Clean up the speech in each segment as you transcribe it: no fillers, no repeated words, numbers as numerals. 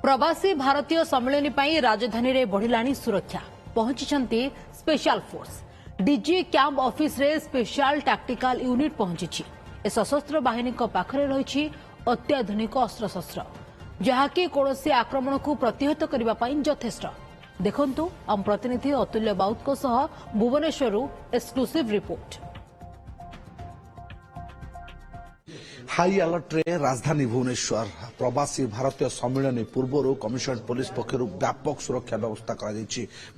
प्रवासी भारतीय सम्मेलन पर राजधानी में बढ़िलानी सुरक्षा पहुंची special force DG camp office रे स्पेशल टैक्टिकल यूनिट पहुंची सशस्त्र बाहिनी पाखरे रही अत्याधुनिक अस्त्रशस्त्र जहाँकि कौन आक्रमण को प्रतिहत करने यथेष्ट देखंतु आम प्रतिनिधि अतुल्य बाउत Bhubaneswar exclusive report. High alert रे राजधानी भुवनेश्वर प्रवासी भारतीय सम्मेलन पूर्व कमिशनरेट पुलिस पक्षर व्यापक सुरक्षा व्यवस्था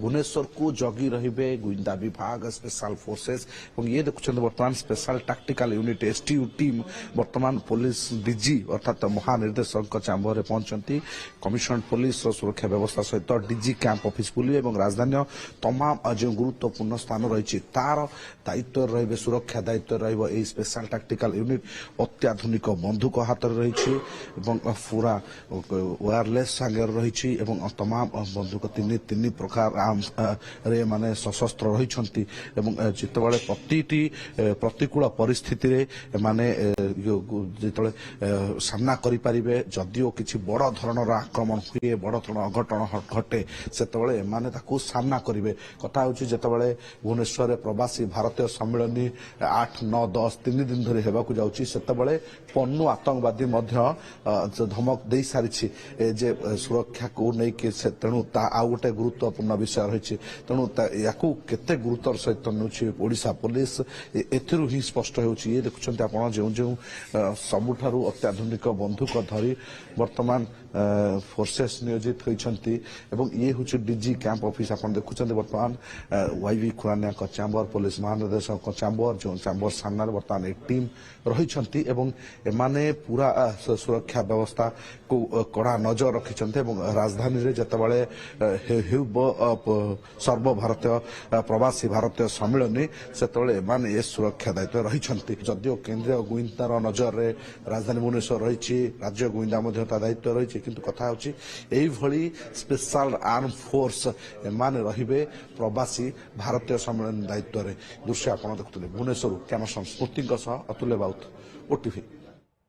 भुवनेश्वर को जगी रहिबे गुइंदा विभाग स्पेशल फोर्सेस और ये देखुं बर्तमान स्पेशल टैक्टिकल यूनिट एसटीयू टीम बर्तमान पुलिस डीजी अर्थात महानिर्देशक चैम्बर में पहुंचती कमिशनरेट पुलिस सुरक्षा व्यवस्था सहित डीजी कैंप ऑफिस बुले और राजधानी तमाम जो गुरुत्वपूर्ण स्थान रही तार दायित्व रही सुरक्षा दायित्व रही स्पेशल टैक्टिकल यूनिट अत्याधुनिक बंधुक हाथ रही पूरा वायरलेस सागर रही तमाम बंधुक तीन प्रकार रे माने सशस्त्र रही जितेबाला प्रति प्रतिकूल परिस्थिति रे माने जिते सामना करें जदिओ किसी बड़ धरणर आक्रमण हुए बड़ धरण अघटन घटे से सामना करेंगे कथा हूँ जितेबाला भुवनेश्वर प्रवासी भारतीय सम्मेलन 8, 9, 10 3 दिन धरी होगा जाते पन्नू आतंकवादी धमक दे सारी जे सुरक्षा को लेकिन तेणु आउ गोटे गुरुत्वपूर्ण विषय रही तेणु या केते गुरुतर सहित नौशा पुलिस एथिरू ही स्पष्ट होची ये देखुं आप जो जो सबुठारु अत्याधुनिक बंधुक धरी वर्तमान फोर्सेस नियोजित होती ये हूँ डीजी कैंप ऑफिस आप देखुं बर्तमान वाईवी खुरानिया चैम्बर पुलिस महानिर्देशक चैम्बर जो चैम्बर सामने बर्तमान एक टीम रही एमाने पूरा सुरक्षा व्यवस्था को कड़ा नजर रखिंट राजधानी जितेबाला सर्वभारतीय प्रवासी भारतीय सम्मेलन से एमाने सुरक्षा दायित्व रही जदिओ केंद्रीय गुइंदार नजर रे राजधानी भुवनेश्वर रही राज्य गुइंदा दायित्व रही किंतु कथा होची स्पेशल आर्म फोर्स एमाने रहिबे प्रवासी भारतीय सम्मेलन दायित्व रे दृश्य आप देखुते भुवनेश्वर कैमरा स्मृति अतुल्य बाउत ओटीवी।